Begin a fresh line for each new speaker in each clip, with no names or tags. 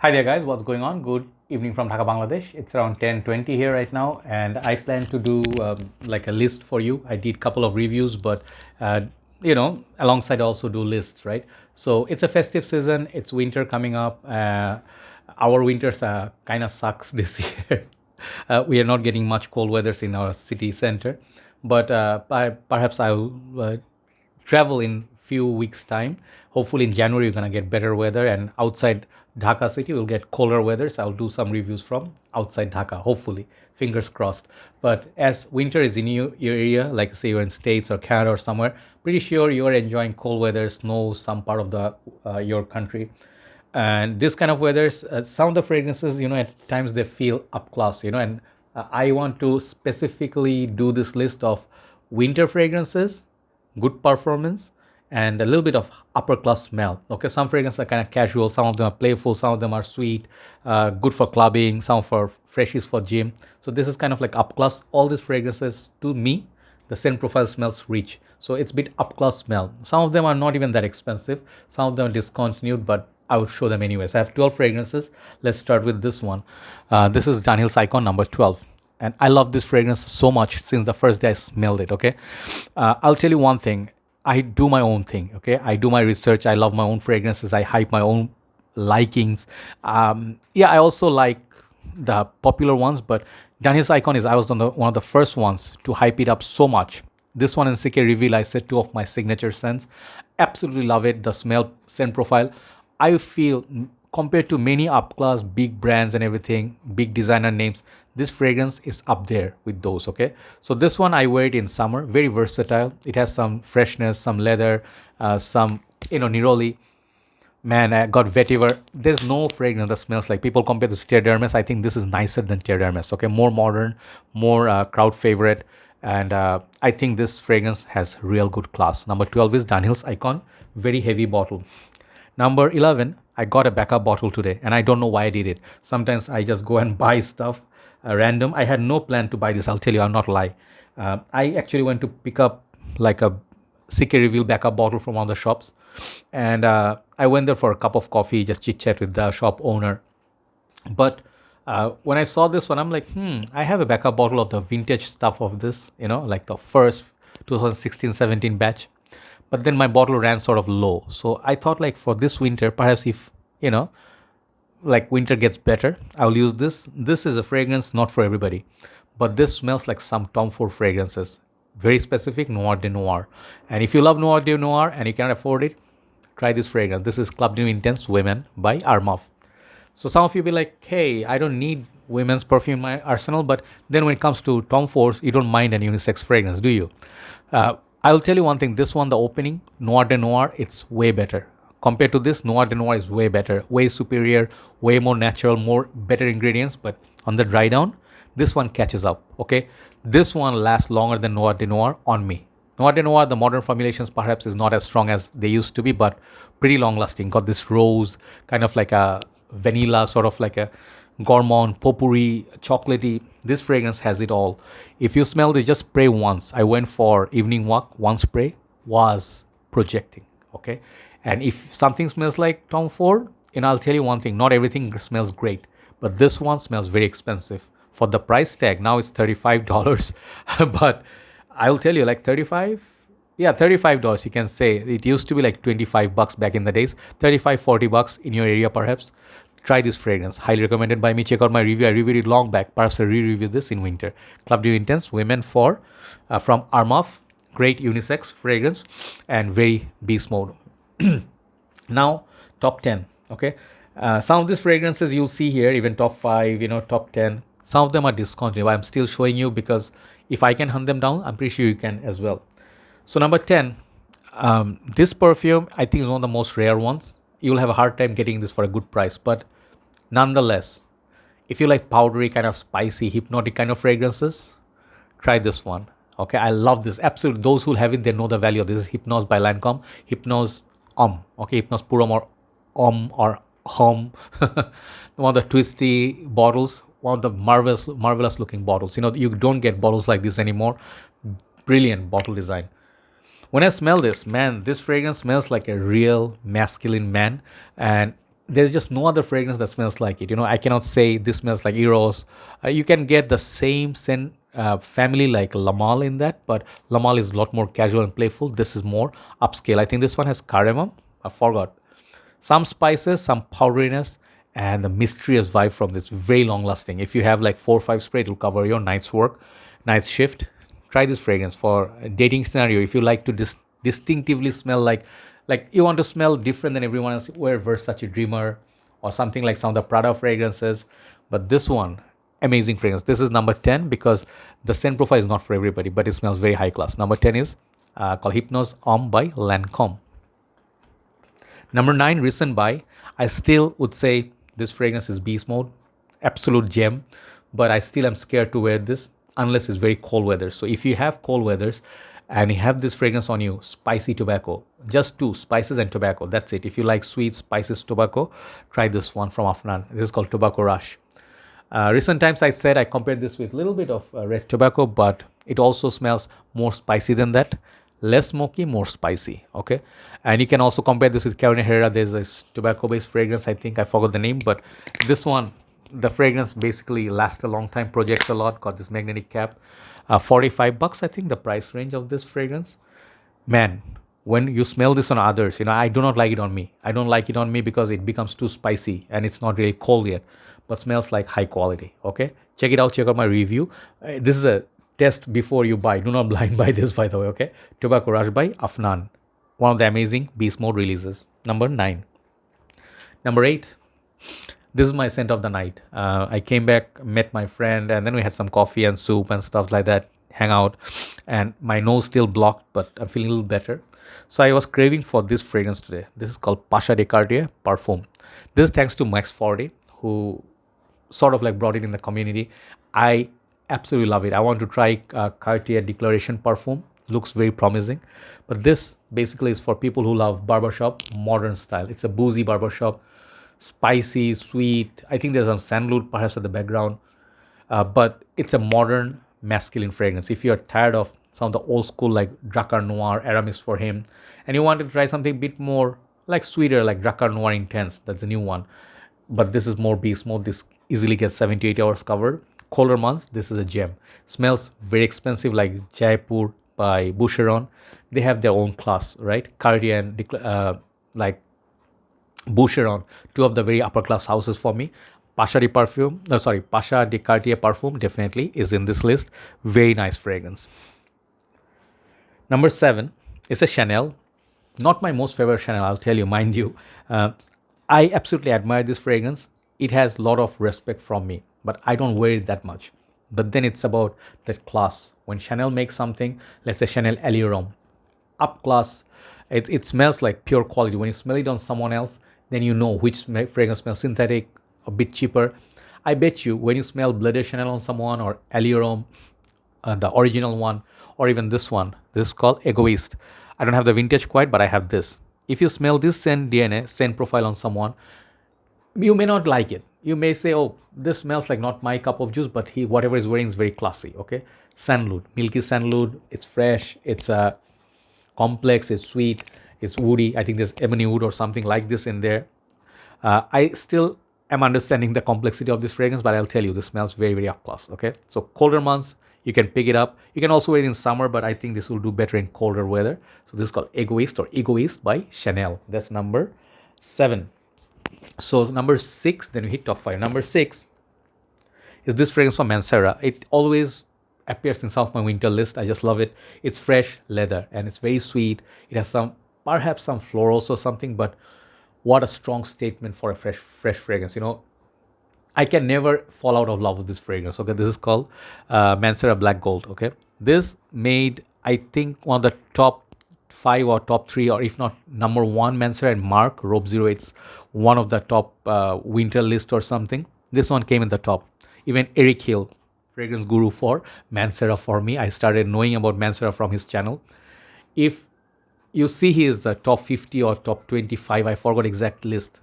Hi there guys, what's going on? Good evening from Dhaka, Bangladesh. It's around 10:20 here right now, and I plan to do like a list for you. I did a couple of reviews, but alongside I also do lists, right? So it's a festive season, it's winter coming up. Our winters kind of sucks this year. We are not getting much cold weathers in our city center, but perhaps I'll travel in few weeks time. Hopefully in January you're gonna get better weather, and outside Dhaka city we'll get colder weather. So I'll do some reviews from outside Dhaka. Hopefully, fingers crossed. But as winter is in your area, like say you're in States or Canada or somewhere, pretty sure you're enjoying cold weather, snow, some part of the your country. And this kind of weathers, some of the fragrances, at times they feel up class, and I want to specifically do this list of winter fragrances, good performance, and a little bit of upper class smell. Okay, some fragrances are kind of casual, some of them are playful, some of them are sweet, good for clubbing, some for freshies for gym. So this is kind of like up class. All these fragrances, to me, the scent profile smells rich. So it's a bit up class smell. Some of them are not even that expensive. Some of them are discontinued, but I would show them anyways. I have 12 fragrances. Let's start with this one. This is Dunhill Icon number 12. And I love this fragrance so much since the first day I smelled it, okay? I'll tell you one thing. I do my own thing, okay? I do my research. I love my own fragrances. I hype my own likings. I also like the popular ones, but Dunhill's Icon I was one of the first ones to hype it up so much. This one and CK Reveal, I said two of my signature scents. Absolutely love it. The smell, scent profile. I feel compared to many up-class big brands and everything, big designer names, this fragrance is up there with those, okay? So this one, I wear it in summer, very versatile. It has some freshness, some leather, some, neroli. Man, I got vetiver. There's no fragrance that smells like, people compare to Terre d'Hermes. I think this is nicer than Terre d'Hermes, okay? More modern, more crowd favorite. And I think this fragrance has real good class. Number 12 is Dunhill's Icon, very heavy bottle. Number 11, I got a backup bottle today, and I don't know why I did it. Sometimes I just go and buy stuff random. I had no plan to buy this, I'll tell you, I'll not lie. I actually went to pick up like a CK Reveal backup bottle from one of the shops, and I went there for a cup of coffee, just chit chat with the shop owner. But when I saw this one, I'm like, I have a backup bottle of the vintage stuff of this, like the first 2016-17 batch. But then my bottle ran sort of low. So I thought like for this winter, perhaps if, like winter gets better, I'll use this. This is a fragrance not for everybody. But this smells like some Tom Ford fragrances. Very specific, Noir de Noir. And if you love Noir de Noir and you can't afford it, try this fragrance. This is Club New Intense Women by Armaf. So some of you be like, hey, I don't need women's perfume in my arsenal. But then when it comes to Tom Ford, you don't mind an unisex fragrance, do you? I'll tell you one thing. This one, the opening, Noir de Noir, it's way better. Compared to this, Noir de Noir is way better, way superior, way more natural, more better ingredients. But on the dry down, this one catches up, okay? This one lasts longer than Noir de Noir on me. Noir de Noir, the modern formulations perhaps is not as strong as they used to be, but pretty long lasting. Got this rose, kind of like a vanilla, sort of like a gourmand, potpourri, chocolatey. This fragrance has it all. If you smell this, just spray once. I went for evening walk, one spray was projecting, okay? And if something smells like Tom Ford, I'll tell you one thing, not everything smells great, but this one smells very expensive. For the price tag, now it's $35, but I'll tell you, like 35, yeah, $35 you can say. It used to be like $25 back in the days, 35, $40 in your area perhaps. Try this fragrance, highly recommended by me. Check out my review. I reviewed it long back. Perhaps I re-review this in winter. Club Dew Intense Women from Armaf. Great unisex fragrance and very beast mode. Now, top 10. Okay. Some of these fragrances you'll see here, even top 5, top 10. Some of them are discontinued. I'm still showing you because if I can hunt them down, I'm pretty sure you can as well. So number 10, this perfume I think is one of the most rare ones. You'll have a hard time getting this for a good price, but nonetheless, if you like powdery, kind of spicy, hypnotic kind of fragrances, try this one. Okay, I love this. Absolutely. Those who have it, they know the value of this. Is Hypnose by Lancome. Hypnose Homme. Okay, Hypnose Purum or Homme or Homme. One of the twisty bottles, one of the marvelous looking bottles. You don't get bottles like this anymore. Brilliant bottle design. When I smell this, man, this fragrance smells like a real masculine man. And there's just no other fragrance that smells like it. I cannot say this smells like Eros. You can get the same scent family like Lamal in that, but Lamal is a lot more casual and playful. This is more upscale. I think this one has cardamom. I forgot. Some spices, some powderiness, and the mysterious vibe from this. Very long lasting. If you have like 4 or 5 spray, it will cover your night's work, night's shift. Try this fragrance for a dating scenario. If you like to distinctively smell like you want to smell different than everyone else, wear Versace Dreamer or something like some of the Prada fragrances. But this one, amazing fragrance. This is number 10 because the scent profile is not for everybody, but it smells very high class. Number 10 is called Hypnose Homme by Lancome. Number 9, recent buy. I still would say this fragrance is beast mode, absolute gem, but I still am scared to wear this unless it's very cold weather. So if you have cold weathers and you have this fragrance on you, spicy tobacco, just 2 spices and tobacco, that's it. If you like sweet spices tobacco, try this one from Afnan. This is called Tobacco Rush. Recent times I said I compared this with a little bit of red tobacco, but it also smells more spicy than that. Less smoky, more spicy, okay? And you can also compare this with Carolina Herrera. There's this tobacco-based fragrance, I think, I forgot the name, but this one, the fragrance basically lasts a long time, projects a lot, got this magnetic cap. $45, I think, the price range of this fragrance. Man, when you smell this on others, I do not like it on me. I don't like it on me because it becomes too spicy and it's not really cold yet, but smells like high quality, okay? Check it out, check out my review. This is a test before you buy. Do not blind buy this, by the way, okay? Tobacco Rush by Afnan. One of the amazing beast mode releases. Number 9. Number 8. This is my scent of the night. I came back, met my friend, and then we had some coffee and soup and stuff like that, hang out, and my nose still blocked, but I'm feeling a little better. So I was craving for this fragrance today. This is called Pasha de Cartier Parfum. This is thanks to Max 40, who sort of like brought it in the community. I absolutely love it. I want to try Cartier Declaration Parfum. Looks very promising. But this basically is for people who love barbershop modern style. It's a boozy barbershop, spicy, sweet. I think there's some sandalwood perhaps at the background. But it's a modern masculine fragrance. If you're tired of some of the old school like Drakkar Noir, Aramis for him, and you want to try something a bit more like sweeter, like Drakkar Noir Intense, that's a new one. But this is more beast mode. This easily gets 78 hours covered. Colder months, this is a gem. Smells very expensive like Jaipur by Boucheron. They have their own class, right? Cartier and like Boucheron, 2 of the very upper class houses for me. Pasha de Cartier Parfum definitely is in this list. Very nice fragrance. Number 7 is a Chanel. Not my most favorite Chanel, I'll tell you, mind you. I absolutely admire this fragrance. It has a lot of respect from me, but I don't wear it that much. But then it's about that class. When Chanel makes something, let's say Chanel Allure, up class, it smells like pure quality. When you smell it on someone else, then you know which fragrance smells synthetic, a bit cheaper. I bet you when you smell Bleu de Chanel on someone or Allure, the original one, or even this one, this is called Egoiste. I don't have the vintage quite, but I have this. If you smell this scent DNA, scent profile on someone, you may not like it. You may say, oh, this smells like not my cup of juice, but whatever he's wearing is very classy, okay? Sandalwood, milky sandalwood, it's fresh, it's complex, it's sweet, it's woody. I think there's ebony wood or something like this in there. I still am understanding the complexity of this fragrance, but I'll tell you, this smells very, very up class, okay? So colder months, you can pick it up. You can also wear it in summer, but I think this will do better in colder weather. So this is called Egoiste or Egoiste by Chanel. That's number 7. So number 6, then we hit top 5. Number 6 is this fragrance from Mancera. It always appears in some of my winter list. I just love it. It's fresh leather and it's very sweet. It has perhaps some florals or something, but what a strong statement for a fresh fragrance. I can never fall out of love with this fragrance. Okay, this is called Mancera Black Gold. Okay, this made, I think, one of the top 5 or top 3, or if not number 1 Mancera and Mark Robe 08's one of the top winter list or something. This one came in the top. Even Eric Hill, fragrance guru for Mancera for me. I started knowing about Mancera from his channel. If you see his top 50 or top 25, I forgot exact list.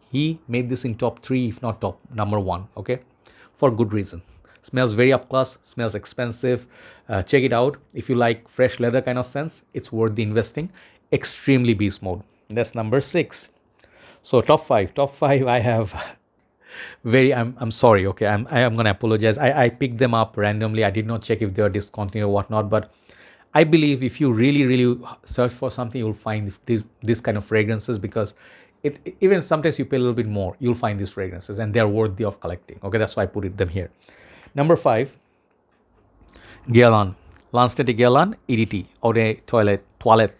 He made this in top 3, if not top number 1, okay? For good reason. Smells very up class, smells expensive. Check it out. If you like fresh leather kind of scents, it's worth the investing. Extremely beast mode. That's number 6. So top five I have I'm sorry, okay, I'm gonna apologize. I picked them up randomly. I did not check if they are discontinued or whatnot, but I believe if you really search for something, you'll find this kind of fragrances, because even sometimes you pay a little bit more, you'll find these fragrances and they're worthy of collecting. Okay, that's why I put them here. Number 5, Guerlain, Guerlain EDT, Eau de Toilette.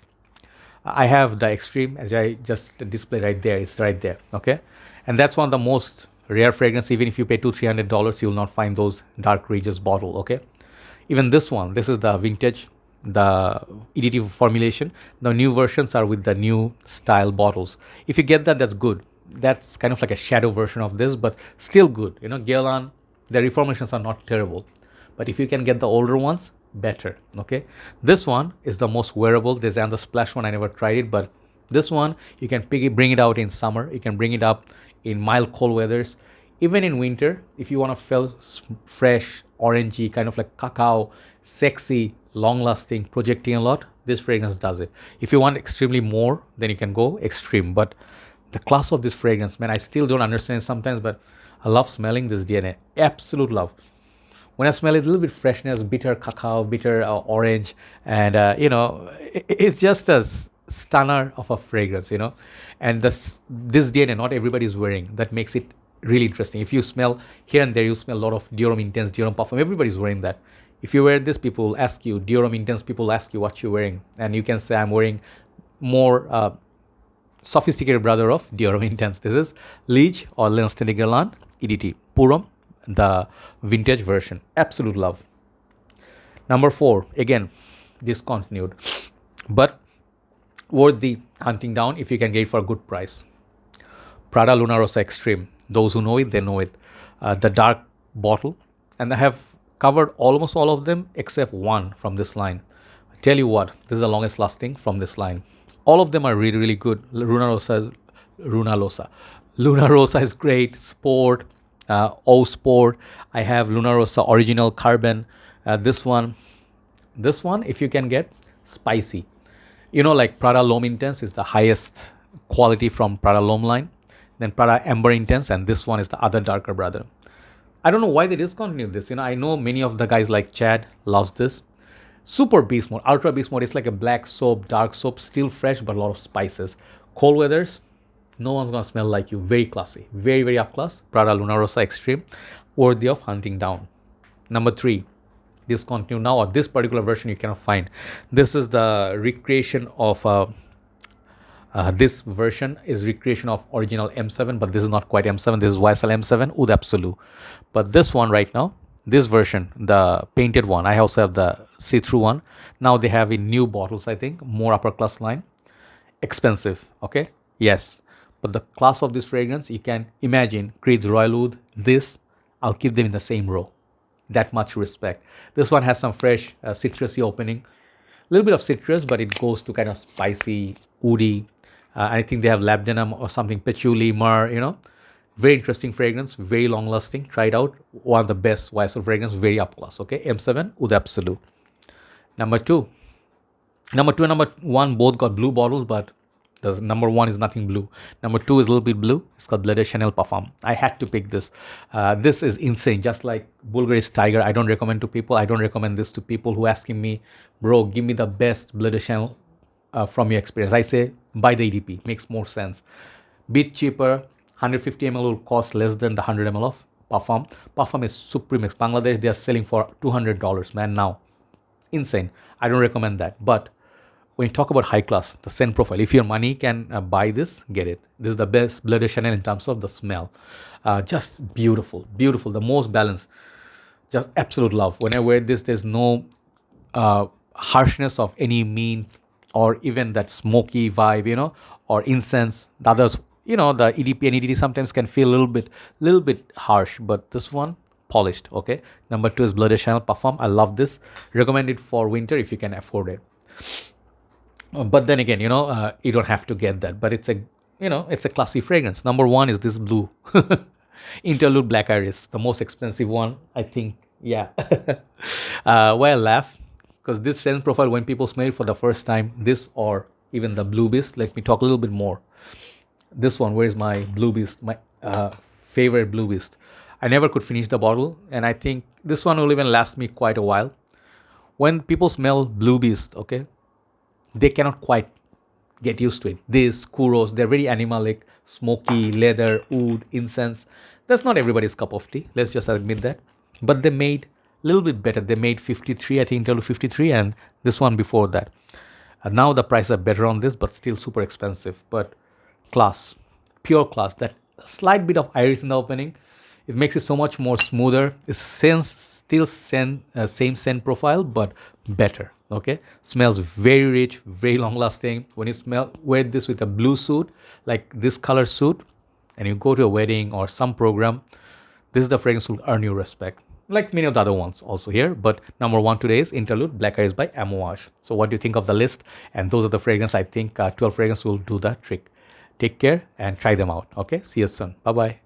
I have the extreme, as I just displayed right there. It's right there, okay? And that's one of the most rare fragrance. Even if you pay $200-$300, you'll not find those dark Regis bottle, okay? Even this one, this is the vintage, the EDT formulation. The new versions are with the new style bottles. If you get that, that's good. That's kind of like a shadow version of this, but still good. You know, Guerlain, the reformulations are not terrible. But if you can get the older ones, better, okay? This one is the most wearable. There's another splash one, I never tried it, but this one, you can bring it out in summer. You can bring it up in mild cold weathers. Even in winter, if you want to feel fresh, orangey, kind of like cacao, sexy, long-lasting, projecting a lot, this fragrance does it. If you want extremely more, then you can go extreme. But the class of this fragrance, man, I still don't understand sometimes, but I love smelling this DNA. Absolute love. When I smell it, a little bit freshness, bitter cacao, bitter orange, and it's just a stunner of a fragrance, you know. And this DNA, not everybody is wearing. That makes it really interesting. If you smell here and there, you smell a lot of Dior Homme Intense, Dior Homme Parfum. Everybody's wearing that. If you wear this, people will ask you, Dior Homme Intense, people ask you what you're wearing, and you can say, I'm wearing more sophisticated brother of Dior Homme Intense. This is Liege or Lancome Guerlain EDT Purom, the vintage version. Absolute love. Number 4, again, discontinued, but worth the hunting down if you can get it for a good price. Prada Luna Rossa Extreme. Those who know it, they know it. The dark bottle, and I have covered almost all of them except one from this line. I tell you what, this is the longest lasting from this line. All of them are really good. Luna Rossa is great. Sport, O Sport. I have Luna Rossa Original Carbon. This one, if you can get spicy. You know, like Prada L'Homme Intense is the highest quality from Prada L'Homme line. Then Prada Amber Intense, and this one is the other darker brother. I don't know why they discontinued this. You know, I know many of the guys like Chad loves this. Super Beast Mode, Ultra Beast Mode. It's like a black soap, dark soap, still fresh, but a lot of spices. Cold weathers, no one's gonna smell like you. Very classy, very up class. Prada Luna Rossa Extreme, worthy of hunting down. Number 3, discontinued now, or this particular version you cannot find. This is the recreation of this version is recreation of original M7, but this is not quite M7. This is YSL M7 Oud Absolu. But this one right now, this version, the painted one, I also have the see-through one. Now they have in new bottles, I think, more upper class line. Expensive, okay? Yes. But the class of this fragrance, you can imagine, Creed's Royal Oud, this, I'll keep them in the same row. That much respect. This one has some fresh citrusy opening. A little bit of citrus, but it goes to kind of spicy, woody. I think they have labdanum or something, patchouli, myrrh, you know. Very interesting fragrance, very long lasting. Try it out. One of the best YSL fragrance, very up class. Okay, M7 Oud Absolu. Number 2 and number 1 both got blue bottles, but the number 1 is nothing blue. Number 2 is a little bit blue. It's called Bleu de Chanel Parfum. I had to pick this. This is insane. Just like Bulgari's Tiger, I don't recommend to people. I don't recommend this to people who asking me, bro, give me the best Bleu de Chanel from your experience. I say, buy the EDP. Makes more sense. Bit cheaper. 150 ml will cost less than the 100 ml of Parfum. Parfum is supreme. Bangladesh, they are selling for $200, man, now. Insane. I don't recommend that. But when you talk about high class, the scent profile, if your money can buy this, get it. This is the best Bleu de Chanel in terms of the smell. Just beautiful, beautiful, the most balanced. Just absolute love. When I wear this, there's no harshness of any mint or even that smoky vibe, you know, or incense. The others, you know, the EDP and EDT sometimes can feel a little bit harsh, but this one, polished, okay? Number 2 is Bleu de Chanel Parfum. I love this. Recommend it for winter if you can afford it. But then again, you know, you don't have to get that. But it's a, you know, it's a classy fragrance. Number 1 is this blue. Interlude Black Iris, the most expensive one, I think. Yeah. Why I laugh? Because this scent profile, when people smell it for the first time, this or even the Blue Beast, let me talk a little bit more. this one, where is my Blue Beast, my favorite Blue Beast. I never could finish the bottle, and I think this one will even last me quite a while. When people smell Blue Beast, okay, they cannot quite get used to it. This, Kuros, they're very animalic, smoky, leather, oud, incense. That's not everybody's cup of tea. Let's just admit that. But they made a little bit better. They made 53, I think, Interlude 53, and this one before that. And now the prices are better on this, but still super expensive. But class, pure class. That slight bit of iris in the opening, it makes it so much more smoother. It's still same scent profile, but better. Okay, smells very rich, very long lasting. When you wear this with a blue suit, like this color suit, and you go to a wedding or some program, this is the fragrance will earn you respect, like many of the other ones also here. But number one today is Interlude Black Iris by Amouage. So what do you think of the list? And those are the fragrances. I think 12 fragrances will do the trick. Take care and try them out. Okay, see you soon. Bye bye.